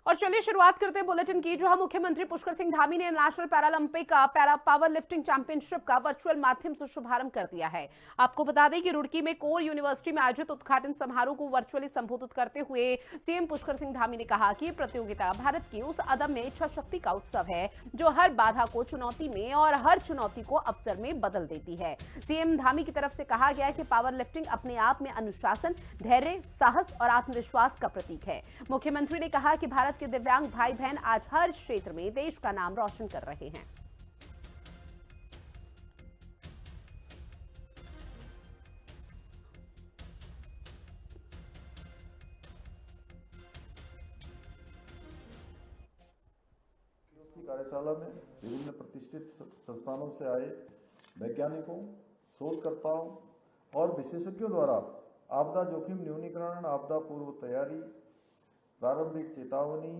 और चलिए शुरुआत करते हैं बुलेटिन की, जहां मुख्यमंत्री पुष्कर सिंह धामी ने national Paralympic para power lifting championship का वर्चुअल माध्यम से शुभारंभ कर दिया है। आपको बता दें कि रुड़की में कोर यूनिवर्सिटी में आयोजित उद्घाटन समारोह को वर्चुअली संबोधित करते हुए सीएम पुष्कर सिंह धामी ने कहा कि प्रतियोगिता भारत की उस अदम्य इच्छा शक्ति का उत्सव है जो हर बाधा को चुनौती में और हर चुनौती को अवसर में बदल देती है। सीएम धामी की तरफ से कहा गया कि पावर लिफ्टिंग अपने आप में अनुशासन, धैर्य, साहस और आत्मविश्वास का प्रतीक है। मुख्यमंत्री ने कहा कि भारत के दिव्यांग भाई बहन आज हर क्षेत्र में देश का नाम रोशन कर रहे हैं। कार्यशाला में विभिन्न प्रतिष्ठित संस्थानों से आए वैज्ञानिकों, शोधकर्ताओं और विशेषज्ञों द्वारा आपदा जोखिम न्यूनीकरण, आपदा पूर्व तैयारी, प्रारंभिक चेतावनी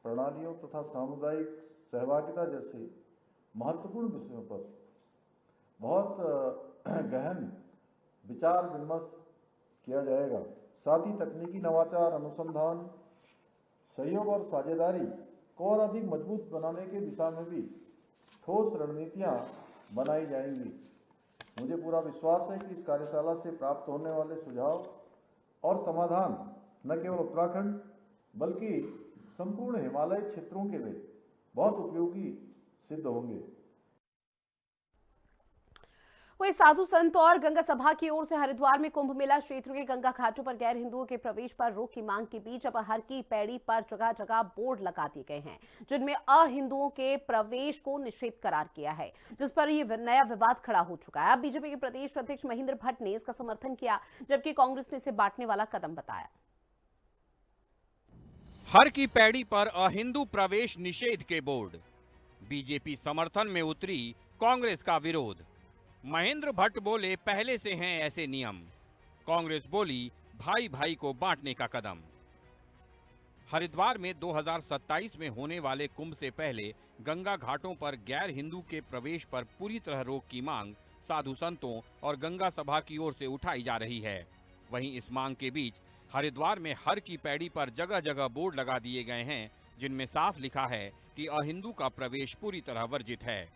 प्रणालियों तथा सामुदायिक सहभागिता जैसे महत्वपूर्ण विषयों पर बहुत गहन विचार विमर्श किया जाएगा। साथ ही तकनीकी नवाचार, अनुसंधान, सहयोग और साझेदारी को और अधिक मजबूत बनाने के दिशा में भी ठोस रणनीतियां बनाई जाएंगी। मुझे पूरा विश्वास है कि इस कार्यशाला से प्राप्त होने वाले सुझाव और समाधान न केवल उत्तराखंड बल्कि संपूर्ण हिमालय क्षेत्रों के लिए बहुत उपयोगी सिद्ध होंगे। वही साधु संत और गंगा सभा की ओर से हरिद्वार में कुंभ मेला क्षेत्र के गंगा घाटों पर गैर हिंदुओं के प्रवेश पर रोक की मांग के बीच अब हर की पैड़ी पर जगह जगह बोर्ड लगा दिए गए हैं जिनमें अहिंदुओं के प्रवेश को निषेध करार किया है, जिस पर यह नया विवाद खड़ा हो चुका है। अब बीजेपी के प्रदेश अध्यक्ष महेंद्र भट्ट ने इसका समर्थन किया, जबकि कांग्रेस ने इसे बांटने वाला कदम बताया। हर की पैड़ी पर अहिंदू प्रवेश निषेध के बोर्ड, बीजेपी समर्थन में उतरी, कांग्रेस का विरोध। महेंद्र भट्ट बोले पहले से हैं ऐसे नियम, कांग्रेस बोली भाई भाई को बांटने का कदम। हरिद्वार में 2027 में होने वाले कुंभ से पहले गंगा घाटों पर गैर हिंदू के प्रवेश पर पूरी तरह रोक की मांग साधु संतों और गंगा सभा की ओर से उठाई जा रही है। वहीं इस मांग के बीच हरिद्वार में हर की पैड़ी पर जगह जगह बोर्ड लगा दिए गए हैं जिनमें साफ लिखा है कि अहिंदू का प्रवेश पूरी तरह वर्जित है।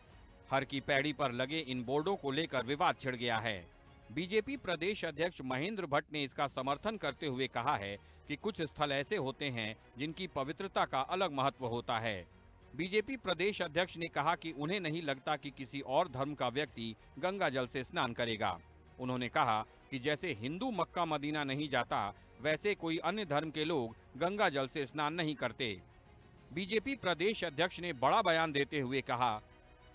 हर की पैड़ी पर लगे इन बोर्डों को लेकर विवाद छिड़ गया है। बीजेपी प्रदेश अध्यक्ष महेंद्र भट्ट ने इसका समर्थन करते हुए कहा है कि कुछ स्थल ऐसे होते हैं जिनकी पवित्रता का अलग महत्व होता है। बीजेपी प्रदेश अध्यक्ष ने कहा कि उन्हें नहीं लगता कि किसी और धर्म का व्यक्ति गंगा जल से स्नान करेगा। उन्होंने कहा कि जैसे हिंदू मक्का मदीना नहीं जाता, वैसे कोई अन्य धर्म के लोग गंगा जल से स्नान नहीं करते। बीजेपी प्रदेश अध्यक्ष ने बड़ा बयान देते हुए कहा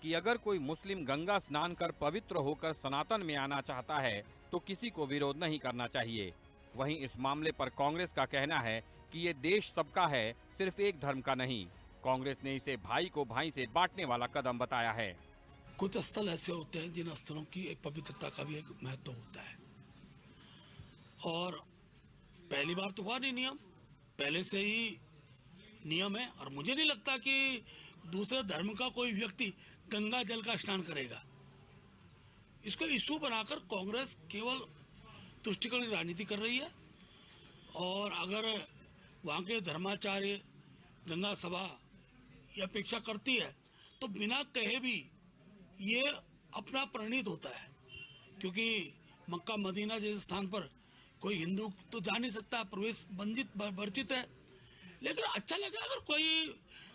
कि अगर कोई मुस्लिम गंगा स्नान कर पवित्र होकर सनातन में आना चाहता है तो किसी को विरोध नहीं करना चाहिए। वहीं इस मामले पर कांग्रेस का कहना है कि ये देश सबका है, सिर्फ एक धर्म का नहीं। कांग्रेस ने इसे भाई को भाई से बांटने वाला कदम बताया है। कुछ स्थल ऐसे होते हैं जिन स्थलों की एक पवित्रता का भी एक महत्व होता है, और पहली बार तो हुआ नहीं नियम, पहले से ही नियम है। और मुझे नहीं लगता कि दूसरे धर्म का कोई व्यक्ति गंगा जल का स्नान करेगा। इसको इशू बनाकर कांग्रेस केवल तुष्टिकरण की राजनीति कर रही है, और अगर वहाँ के धर्माचार्य गंगा सभा ये अपेक्षा करती है तो बिना कहे भी ये अपना प्रणीत होता है, क्योंकि मक्का मदीना जैसे स्थान पर कोई हिंदू तो जा नहीं सकता, प्रवेश वर्जित है। लेकिन अच्छा लगा अगर कोई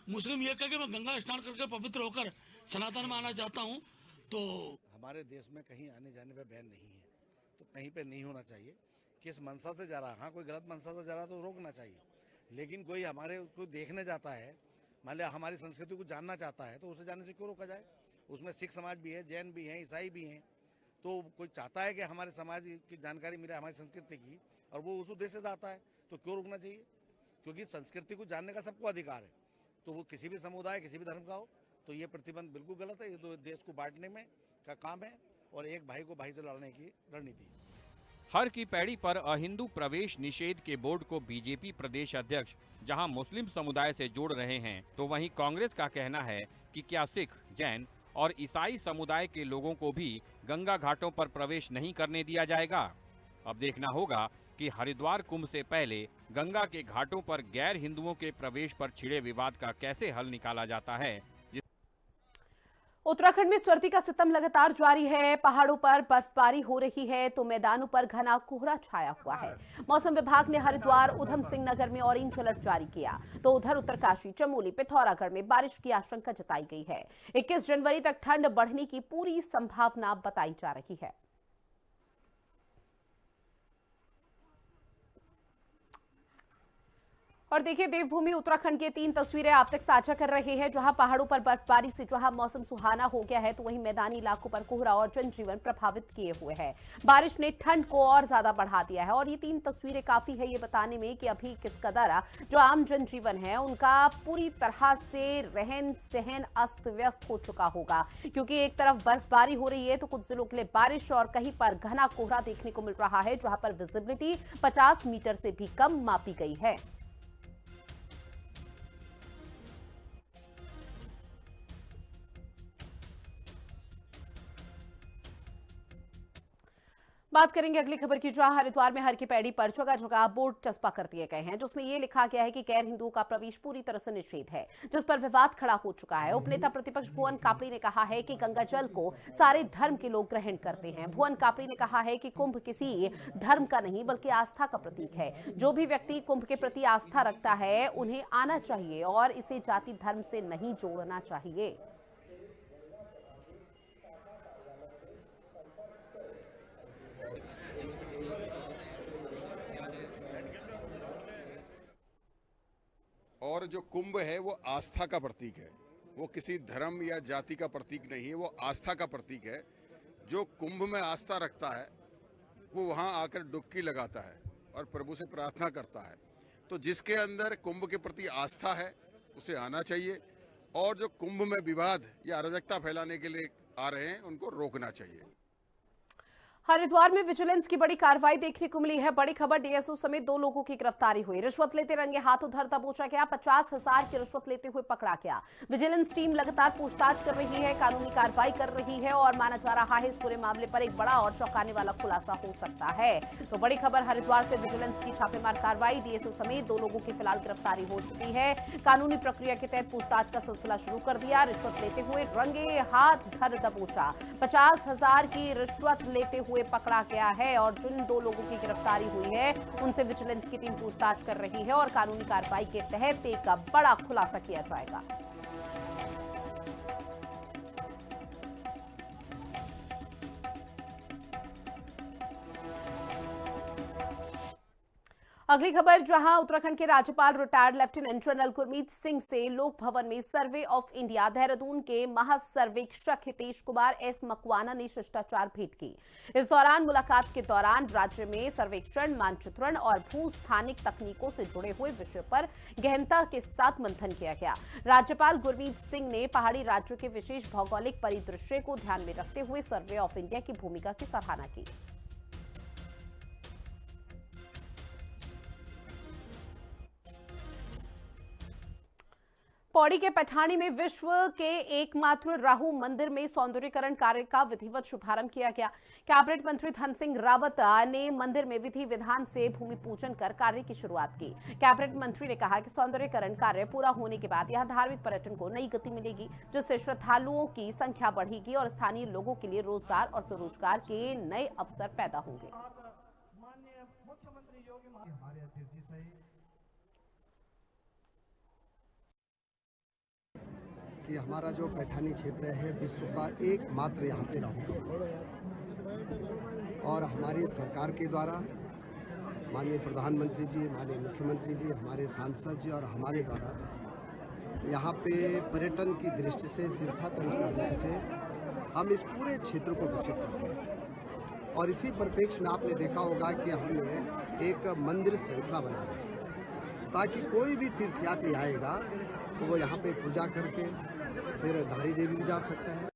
मुस्लिम ये कहे कि मैं गंगा स्नान करके पवित्र होकर सनातन में आना चाहता हूँ, तो हमारे देश में कहीं आने जाने पे बैन नहीं है, तो कहीं पे नहीं होना चाहिए। किस मंशा से जा रहा है, हाँ कोई गलत मंशा से जा रहा है तो रोकना चाहिए, लेकिन कोई हमारे को देखने जाता है, मान लिया हमारी संस्कृति को जानना चाहता है, तो उसे जाने से क्यों रोका जाए। उसमें सिख समाज भी है, जैन भी हैं, ईसाई भी हैं, तो कोई चाहता है कि हमारे समाज की जानकारी मिले, हमारी संस्कृति की, और वो उस उद्देश्य से जाता है, तो क्यों रोकना चाहिए। क्योंकि संस्कृति को जानने का सबको अधिकार है, तो वो किसी भी समुदाय किसी भी धर्म का हो, तो ये प्रतिबंध बिल्कुल गलत है। ये तो देश को बांटने में का काम है और एक भाई को भाई से लड़ने की रणनीति है। हर की पैड़ी पर अहिंदू प्रवेश निषेध के बोर्ड को बीजेपी प्रदेश अध्यक्ष जहां मुस्लिम समुदाय से जोड़ रहे हैं, तो वहीं कांग्रेस का कहना है कि क्या सिख, जैन और ईसाई समुदाय के लोगों को भी गंगा घाटों पर प्रवेश नहीं करने दिया जाएगा। अब देखना होगा कि हरिद्वार कुंभ से पहले गंगा के घाटों पर गैर हिंदुओं के प्रवेश पर छिड़े विवाद का कैसे हल निकाला जाता है। उत्तराखंड में सर्दी का सितम लगातार जारी है। पहाड़ों पर बर्फबारी हो रही है तो मैदानों पर घना कोहरा छाया हुआ है। मौसम विभाग ने हरिद्वार, उधम सिंह नगर में ऑरेंज अलर्ट जारी किया तो उधर उत्तरकाशी, चमोली, पिथौरागढ़ में बारिश की आशंका जताई गई है। 21 जनवरी तक ठंड बढ़ने की पूरी संभावना बताई जा रही है। और देखिए, देवभूमि उत्तराखंड की 3 तस्वीरें आप तक साझा कर रहे हैं, जहां पहाड़ों पर बर्फबारी से जहां मौसम सुहाना हो गया है तो वहीं मैदानी इलाकों पर कोहरा और जनजीवन प्रभावित किए हुए है। बारिश ने ठंड को और ज्यादा बढ़ा दिया है और ये 3 तस्वीरें काफी है ये बताने में कि अभी किस कदर जो आम जनजीवन है उनका पूरी तरह से रहन सहन अस्त व्यस्त हो चुका होगा, क्योंकि एक तरफ बर्फबारी हो रही है तो कुछ जिलों के लिए बारिश और कहीं पर घना कोहरा देखने को मिल रहा है, जहां पर विजिबिलिटी 50 मीटर से भी कम मापी गई है। बात करेंगे अगली खबर की, जहां हरिद्वार में हर की पैड़ी पर जगह जगह बोर्ड चस्पा कर दिए गए हैं जिसमें यह लिखा गया है कि गैर हिंदुओं का प्रवेश पूरी तरह से निषेध है, जिस पर विवाद खड़ा हो चुका है। उपनेता प्रतिपक्ष भुवन कापड़ी ने कहा है कि गंगा जल को सारे धर्म के लोग ग्रहण करते हैं। भुवन कापड़ी ने कहा है कि कुंभ किसी धर्म का नहीं बल्कि आस्था का प्रतीक है। जो भी व्यक्ति कुंभ के प्रति आस्था रखता है उन्हें आना चाहिए और इसे जाति धर्म से नहीं जोड़ना चाहिए। और जो कुंभ है वो आस्था का प्रतीक है, वो किसी धर्म या जाति का प्रतीक नहीं है, वो आस्था का प्रतीक है। जो कुंभ में आस्था रखता है वो वहाँ आकर डुबकी लगाता है और प्रभु से प्रार्थना करता है। तो जिसके अंदर कुंभ के प्रति आस्था है उसे आना चाहिए और जो कुंभ में विवाद या अराजकता फैलाने के लिए आ रहे हैं उनको रोकना चाहिए। हरिद्वार में विजिलेंस की बड़ी कार्रवाई देखने को मिली है। बड़ी खबर, डीएसओ समेत 2 लोगों की गिरफ्तारी हुई। रिश्वत लेते रंगे हाथों धर दबोचा गया। 50,000 की रिश्वत लेते हुए पकड़ा गया। विजिलेंस टीम लगातार पूछताछ कर रही है, कानूनी कार्रवाई कर रही है और माना जा रहा है इस पूरे मामले पर एक बड़ा और चौंकाने वाला खुलासा हो सकता है। तो बड़ी खबर, हरिद्वार से विजिलेंस की छापेमार कार्रवाई, डीएसओ समेत 2 लोगों की फिलहाल गिरफ्तारी हो चुकी है। कानूनी प्रक्रिया के तहत पूछताछ का सिलसिला शुरू कर दिया। रिश्वत लेते हुए रंगे हाथ धर दबोचा, 50,000 की रिश्वत लेते हुए पकड़ा गया है और जिन 2 लोगों की गिरफ्तारी हुई है उनसे विजिलेंस की टीम पूछताछ कर रही है और कानूनी कार्रवाई के तहत एक बड़ा खुलासा किया जाएगा। अगली खबर, जहां उत्तराखंड के राज्यपाल retired lieutenant general Gurmeet Singh से लोक भवन में सर्वे ऑफ इंडिया देहरादून के महासर्वेक्षक हितेश कुमार एस मकवाना ने शिष्टाचार भेंट की। इस दौरान मुलाकात के दौरान राज्य में सर्वेक्षण, मानचित्रण और भू स्थानिक तकनीकों से जुड़े हुए विषय पर गहनता के साथ मंथन किया गया। राज्यपाल गुरमीत सिंह ने पहाड़ी राज्यों के विशेष भौगोलिक परिदृश्य को ध्यान में रखते हुए सर्वे ऑफ इंडिया की भूमिका की सराहना की। पौड़ी के पठानी में विश्व के एकमात्र राहु मंदिर में सौंदर्यीकरण कार्य का विधिवत शुभारंभ किया गया। कैबिनेट मंत्री धन सिंह रावत ने मंदिर में विधि विधान से भूमि पूजन कर कार्य की शुरुआत की। कैबिनेट मंत्री ने कहा कि सौंदर्यीकरण कार्य पूरा होने के बाद यहां धार्मिक पर्यटन को नई गति मिलेगी, जिससे श्रद्धालुओं की संख्या बढ़ेगी और स्थानीय लोगों के लिए रोजगार और स्वरोजगार के नए अवसर पैदा होंगे। कि हमारा जो पैठानी क्षेत्र है विश्व का एकमात्र यहाँ पे राहु और हमारी सरकार के द्वारा माननीय प्रधानमंत्री जी, माननीय मुख्यमंत्री जी, हमारे सांसद जी और हमारे द्वारा यहाँ पे पर्यटन की दृष्टि से, तीर्थाटन की दृष्टि से हम इस पूरे क्षेत्र को विकसित कर रहे हैं। और इसी परिप्रेक्ष्य में आपने देखा होगा कि हमने एक मंदिर श्रृंखला बना रहे हैं ताकि कोई भी तीर्थयात्री आएगा तो वो यहाँ पे पूजा करके फिर धारी देवी भी जा सकता है।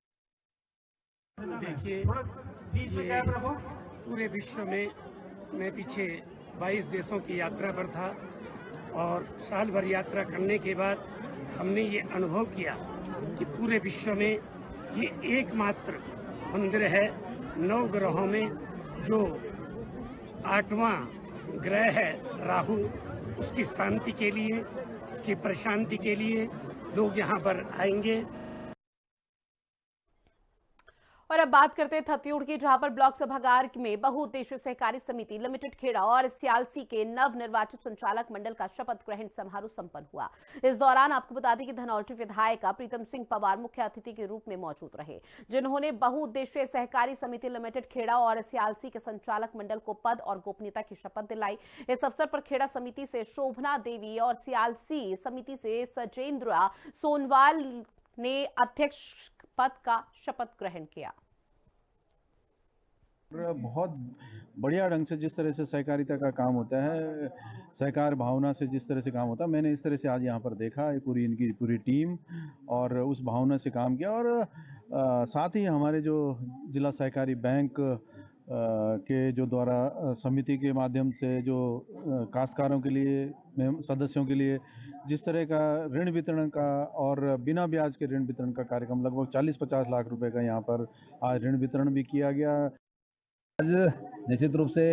देखिए, ये पूरे विश्व में मैं पीछे 22 देशों की यात्रा पर था और साल भर यात्रा करने के बाद हमने ये अनुभव किया कि पूरे विश्व में ये एकमात्र मंदिर है 9 ग्रहों में जो 8वां ग्रह है राहु, उसकी शांति के लिए, उसकी प्रशांति के लिए लोग यहाँ पर आएंगे। और अब बात करते हैं थत्यूड़ की, जहां पर ब्लॉक सभागार में बहुउद्देशीय सहकारी समिति लिमिटेड खेड़ा और सियालसी के नव निर्वाचित संचालक मंडल का शपथ ग्रहण समारोह संपन्न हुआ। इस दौरान आपको बता दें कि धनौल्टी विधायक प्रीतम सिंह पवार मुख्य अतिथि के रूप में मौजूद रहे, जिन्होंने बहुउद्देशीय सहकारी समिति लिमिटेड खेड़ा और सियालसी के संचालक मंडल को पद और गोपनीयता की शपथ दिलाई। इस अवसर पर खेड़ा समिति से शोभना देवी और सियालसी समिति से सजेंद्र सोनवाल ने अध्यक्ष पद का शपथ ग्रहण किया। बहुत बढ़िया ढंग से जिस तरह से सहकारिता का काम होता है, सहकार भावना से जिस तरह से काम होता है, मैंने इस तरह से आज यहाँ पर देखा पूरी इनकी पूरी टीम और उस भावना से काम किया। और साथ ही हमारे जो जिला सहकारी बैंक के जो द्वारा समिति के माध्यम से जो काश्तकारों के लिए सदस्यों के लिए जिस तरह का ऋण वितरण का और बिना ब्याज के ऋण वितरण का कार्यक्रम लगभग 40-50 लाख रुपए का यहाँ पर आज ऋण वितरण भी किया गया। आज निश्चित रूप से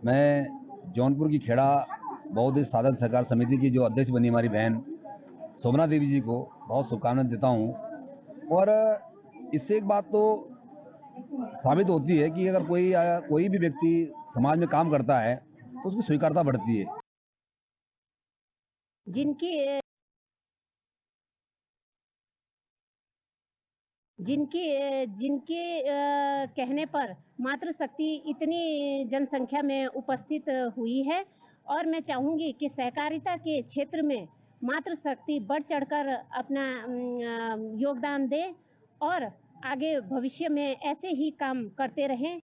मैं जौनपुर की खेड़ा बहुउद्देशीय साधन सहकार समिति की जो अध्यक्ष बनी हमारी बहन शोभना देवी जी को बहुत शुभकामनाएं देता हूं। और इससे एक बात तो साबित होती है कि अगर कोई भी व्यक्ति समाज में काम करता है तो उसकी स्वीकारता बढ़ती है। जिनके कहने पर मातृशक्ति इतनी जनसंख्या में उपस्थित हुई है, और मैं चाहूंगी कि सहकारिता के क्षेत्र में मातृशक्ति बढ़ चढ़कर अपना योगदान दे और आगे भविष्य में ऐसे ही काम करते रहें।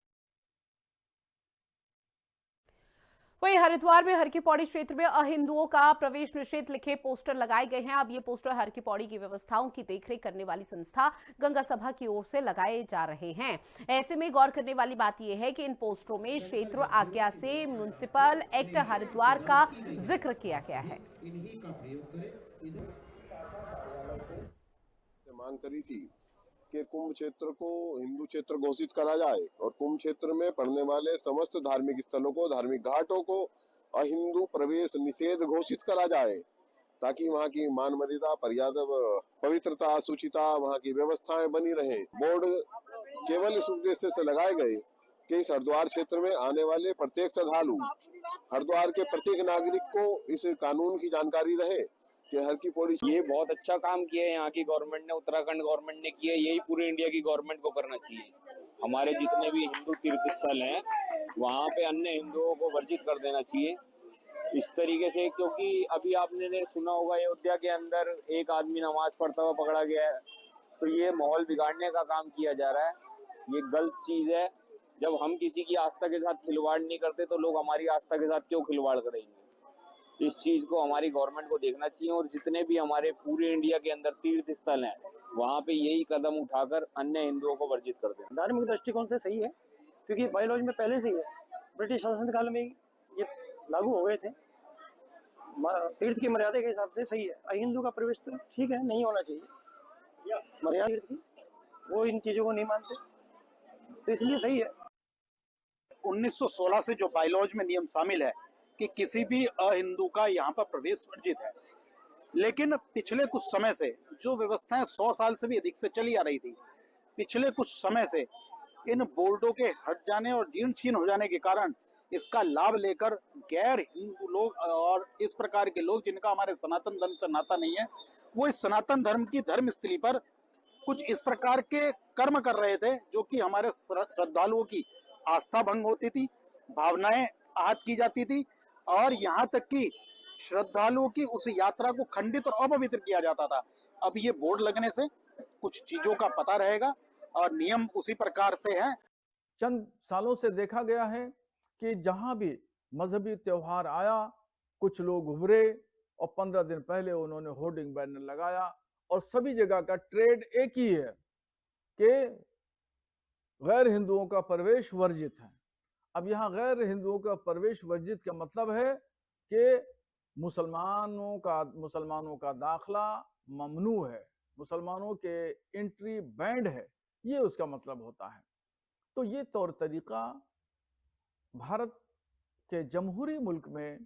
वहीं हरिद्वार में हर की पौड़ी क्षेत्र में अहिंदुओं का प्रवेश निषेध लिखे पोस्टर लगाए गए हैं। अब ये पोस्टर हर की पौड़ी की व्यवस्थाओं की देखरेख करने वाली संस्था गंगा सभा की ओर से लगाए जा रहे हैं। ऐसे में गौर करने वाली बात यह है कि इन पोस्टरों में क्षेत्र आज्ञा से म्युनिसिपल एक्ट हरिद्वार का जिक्र किया गया है। मांग करी थी कि कुंभ क्षेत्र को हिंदू क्षेत्र घोषित करा जाए और कुंभ क्षेत्र में पड़ने वाले समस्त धार्मिक स्थलों को, धार्मिक घाटों को अहिंदू प्रवेश निषेध घोषित करा जाए, ताकि वहाँ की मान मर्यादा, पवित्रता, शुचिता, वहाँ की व्यवस्थाएं बनी रहें। बोर्ड केवल इस उद्देश्य से लगाए गए कि इस हरिद्वार क्षेत्र में आने वाले प्रत्येक श्रद्धालु, हरिद्वार के प्रत्येक नागरिक को इस कानून की जानकारी रहे कि हर की पौड़ी। ये बहुत अच्छा काम किया है यहाँ की गवर्नमेंट ने, उत्तराखंड गवर्नमेंट ने किया। यही पूरी इंडिया की गवर्नमेंट को करना चाहिए। हमारे जितने भी हिंदू तीर्थ स्थल हैं वहाँ पे अन्य हिंदुओं को वर्जित कर देना चाहिए इस तरीके से, क्योंकि अभी आपने सुना होगा अयोध्या के अंदर एक आदमी नमाज पढ़ता हुआ पकड़ा गया है। तो ये माहौल बिगाड़ने का काम किया जा रहा है, ये गलत चीज है। जब हम किसी की आस्था के साथ खिलवाड़ नहीं करते तो लोग हमारी आस्था के साथ क्यों खिलवाड़ करेंगे। इस चीज को हमारी गवर्नमेंट को देखना चाहिए और जितने भी हमारे पूरे इंडिया के अंदर तीर्थ स्थल हैं वहाँ पे यही कदम उठाकर अन्य हिंदुओं को वर्जित कर दें। धार्मिक दृष्टिकोण से सही है, क्योंकि बायोलॉजी में पहले से ही है, ब्रिटिश शासन काल में ये लागू हो गए थे। तीर्थ की मर्यादा के हिसाब से सही है। अहिंदू का प्रवेश तो ठीक है, नहीं होना चाहिए मर्यादा तीर्थ की, वो इन चीजों को नहीं मानते, तो इसलिए सही है। 1916 से जो बायोलॉज में नियम शामिल है कि किसी भी अहिंदू का यहाँ पर प्रवेश वर्जित है, लेकिन पिछले कुछ समय से जो व्यवस्थाएं 100 साल से भी अधिक से चली आ रही थी, पिछले कुछ समय से इन बोर्डों के हट जाने और जीर्ण शीर्ण हो जाने के कारण इसका लाभ लेकर गैर हिंदू लोग और इस प्रकार के लोग जिनका हमारे सनातन धर्म से नाता नहीं है, वो इस सनातन धर्म की धर्मस्थली पर कुछ इस प्रकार के कर्म कर रहे थे जो कि हमारे श्रद्धालुओं की आस्था भंग होती थी, भावनाएं आहत की जाती थी और यहाँ तक कि श्रद्धालुओं की उस यात्रा को खंडित और अपवित्र किया जाता था। अब ये बोर्ड लगने से कुछ चीजों का पता रहेगा और नियम उसी प्रकार से हैं। चंद सालों से देखा गया है कि जहां भी मजहबी त्योहार आया, कुछ लोग उभरे और 15 दिन पहले उन्होंने होर्डिंग बैनर लगाया और सभी जगह का ट्रेड एक ही है कि गैर हिंदुओं का प्रवेश वर्जित है। अब यहाँ गैर हिंदुओं का प्रवेश वर्जित का मतलब है कि मुसलमानों का दाखला ममनू है, मुसलमानों के एंट्री बैंड है, ये उसका मतलब होता है। तो ये तौर तरीका भारत कि जमहूरी मुल्क में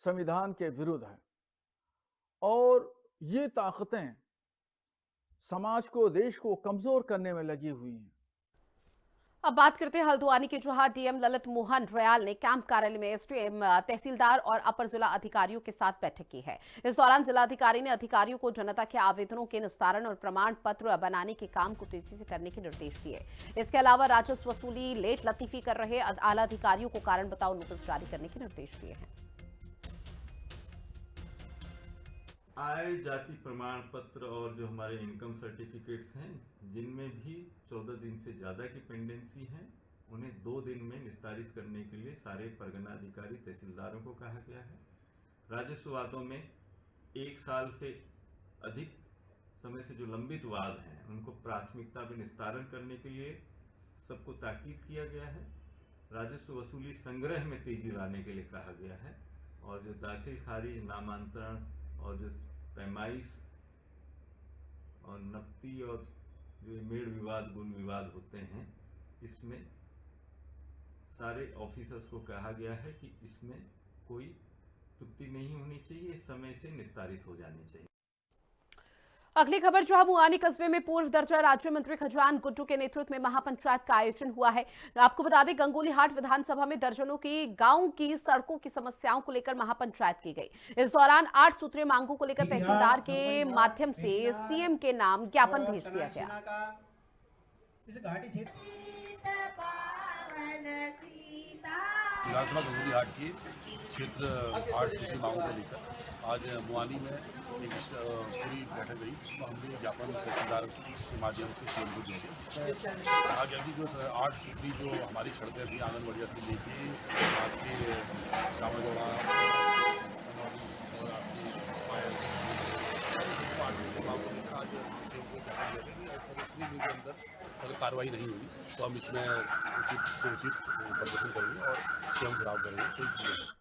संविधान के विरुद्ध है और ये ताकतें समाज को, देश को कमजोर करने में लगी हुई हैं। अब बात करते हैं हल्द्वानी के जहां डीएम ललित मोहन रयाल ने कैंप कार्यालय में एसडीएम, तहसीलदार और अपर जिला अधिकारियों के साथ बैठक की है। इस दौरान जिलाधिकारी ने अधिकारियों को जनता के आवेदनों के निस्तारण और प्रमाण पत्र बनाने के काम को तेजी से करने के निर्देश दिए। इसके अलावा राजस्व वसूली, लेट लतीफी कर रहे आला अधिकारियों को कारण बताओ नोटिस जारी करने के निर्देश दिए हैं। आय जाति प्रमाण पत्र और जो हमारे इनकम सर्टिफिकेट्स हैं, जिनमें भी 14 दिन से ज़्यादा की पेंडेंसी है, उन्हें 2 दिन में निस्तारित करने के लिए सारे परगना अधिकारी तहसीलदारों को कहा गया है। राजस्व वादों में 1 साल से अधिक समय से जो लंबित वाद हैं, उनको प्राथमिकता में निस्तारण करने के लिए सबको ताकीद किया गया है। राजस्व वसूली संग्रह में तेजी लाने के लिए कहा गया है और जो दाखिल खारिज, नामांतरण और जो पैमाइश और नकदी और जो मेड़ विवाद, गुण विवाद होते हैं, इसमें सारे ऑफिसर्स को कहा गया है कि इसमें कोई त्रुटि नहीं होनी चाहिए, इस समय से निस्तारित हो जानी चाहिए। अगली खबर जहां मुआनी कस्बे में पूर्व दर्जा राज्य मंत्री खजान गुड्डू के नेतृत्व में महापंचायत का आयोजन हुआ है। आपको बता दें, गंगोली हाट विधानसभा में दर्जनों की गांव की सड़कों की समस्याओं को लेकर महापंचायत की गई। इस दौरान 8 सूत्रीय मांगों को लेकर तहसीलदार के माध्यम से सीएम के नाम ज्ञापन भेज दिया गया। विधानसभा गंगोली हाट की क्षेत्र 8 सूत्री मांगों को लेकर आज मुआनी में एक पूरी बैठक गई, जिसमें हमने ज्ञापन तहसीलदार के माध्यम से सीएम को दिया गया। कहा गया कि जो 8 सूत्री जो हमारी सड़कें थी आंगनबाड़िया से लेके आपके चावलगोड़ा और आपकी आज सीएम को कहा गया कि इतनी दिन के अंदर अगर कार्रवाई नहीं हुई तो हम इसमें उचित से उचित प्रदर्शन करेंगे और सीएम घिराव करेंगे।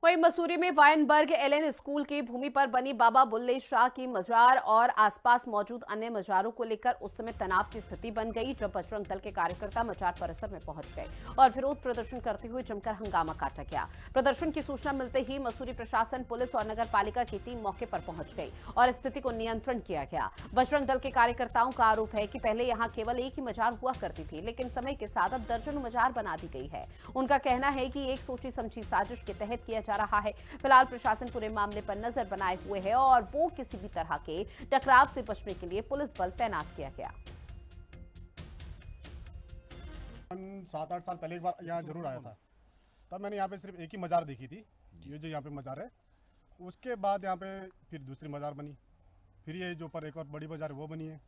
वहीं मसूरी में वायनबर्ग एलएन स्कूल की भूमि पर बनी बाबा बुल्ले शाह की मजार और आसपास मौजूद अन्य मजारों को लेकर उस समय तनाव की स्थिति बन गई, जब बजरंग दल के कार्यकर्ता मजार परिसर में पहुंच गए और विरोध प्रदर्शन करते हुए जमकर हंगामा काटा गया। प्रदर्शन की सूचना मिलते ही मसूरी प्रशासन, पुलिस और नगर पालिका की टीम मौके पर पहुंच गई और स्थिति को नियंत्रण किया गया। बजरंग दल के कार्यकर्ताओं का आरोप है कि पहले यहाँ केवल एक ही मजार हुआ करती थी, लेकिन समय के साथ अब दर्जनों मजार बना दी गई है। उनका कहना है कि एक सोची समझी साजिश के तहत किया जा रहा है। फिलहाल प्रशासन पूरे मामले पर नजर बनाए हुए है और वो किसी भी तरह के टकराव से बचने के लिए पुलिस बल तैनात किया गया। 7-8 साल पहले एक बार यहाँ जरूर आया था, तब मैंने यहाँ पे सिर्फ एक ही मजार देखी थी, ये जो यहाँ पे मजार है। उसके बाद यहाँ पे फिर दूसरी मजार बनी, फिर ये जो पर एक और बड़ी मजार है वो बनी है,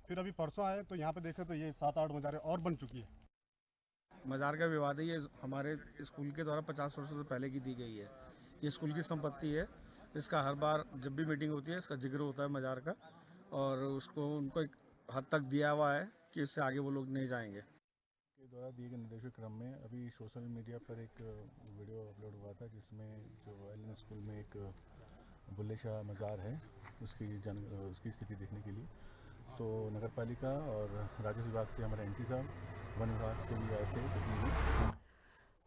फिर अभी परसों आए तो यहाँ पे देखे तो ये 7-8 मजारें और बन चुकी है। मजार का विवाद है, ये हमारे स्कूल के द्वारा 50 वर्षों से पहले की दी गई है। ये स्कूल की संपत्ति है, इसका हर बार जब भी मीटिंग होती है इसका जिक्र होता है मजार का, और उसको उनको एक हद तक दिया हुआ है कि इससे आगे वो लोग नहीं जाएंगे। के द्वारा दिए गए निर्देशों के क्रम में अभी सोशल मीडिया पर एक वीडियो अपलोड हुआ था, जिसमें जो एलएन स्कूल में एक बुल्ले शाह मजार है उसकी स्थिति देखने के लिए तो नगर पालिका और राजस्व विभाग से हमारे एंटी साहब, वन विभाग से भी आए थे।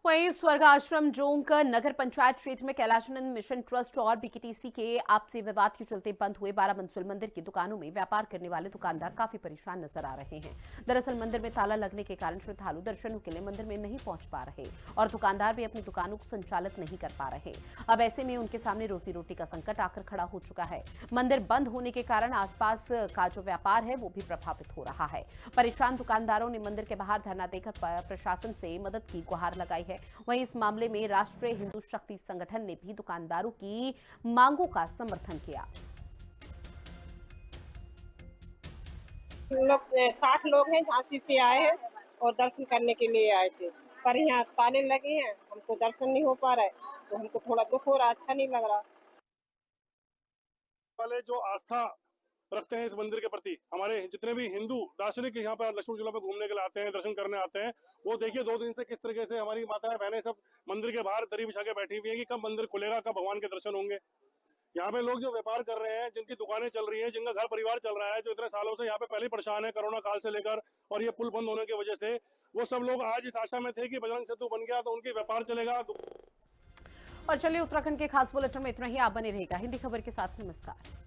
वहीं स्वर्ग आश्रम जोंक नगर पंचायत क्षेत्र में कैलाशानंद मिशन ट्रस्ट और बीकेटीसी के आपसी विवाद के चलते बंद हुए 12 मंजिल मंदिर की दुकानों में व्यापार करने वाले दुकानदार काफी परेशान नजर आ रहे हैं। दरअसल मंदिर में ताला लगने के कारण श्रद्धालु दर्शनों के लिए मंदिर में नहीं पहुंच पा रहे और दुकानदार भी अपनी दुकानों को संचालित नहीं कर पा रहे। अब ऐसे में उनके सामने रोजी रोटी का संकट आकर खड़ा हो चुका है। मंदिर बंद होने के कारण आसपास का जो व्यापार है वो भी प्रभावित हो रहा है। परेशान दुकानदारों ने मंदिर के बाहर धरना देकर प्रशासन से मदद की गुहार लगाई है। वहीं इस मामले में राष्ट्रीय हिंदू शक्ति संगठन ने भी दुकानदारों की मांगों का समर्थन किया। लोग 60 लोग हैं, झांसी से आए हैं और दर्शन करने के लिए आए थे, पर यहाँ ताले लगे हैं, हमको दर्शन नहीं हो पा रहा है, तो हमको थोड़ा दुख हो रहा, अच्छा नहीं लग रहा। वाले जो आस्था रखते हैं इस मंदिर के प्रति, हमारे जितने भी हिंदू दार्शनिक यहाँ पर लक्ष्मण झूला पे घूमने के लिए आते हैं, दर्शन करने आते हैं, वो देखिए 2 दिन से किस तरीके से हमारी माताएं बहनें सब मंदिर के बाहर दरी बिछा के बैठी हुई है कि कब मंदिर खुलेगा, कब भगवान के दर्शन होंगे। यहाँ पे लोग जो व्यापार कर रहे हैं, जिनकी दुकानें चल रही हैं, जिनका घर परिवार चल रहा है, जो इतने सालों से यहाँ पे पहले परेशान है कोरोना काल से लेकर, और ये पुल बंद होने की वजह से वो सब लोग आज इस आशा में थे कि बजरंग सेतु बन गया तो उनके व्यापार चलेगा। और चलिए उत्तराखंड के खास बुलेटिन में इतना ही। आप बने रहेगा हिंदी खबर के साथ। नमस्कार।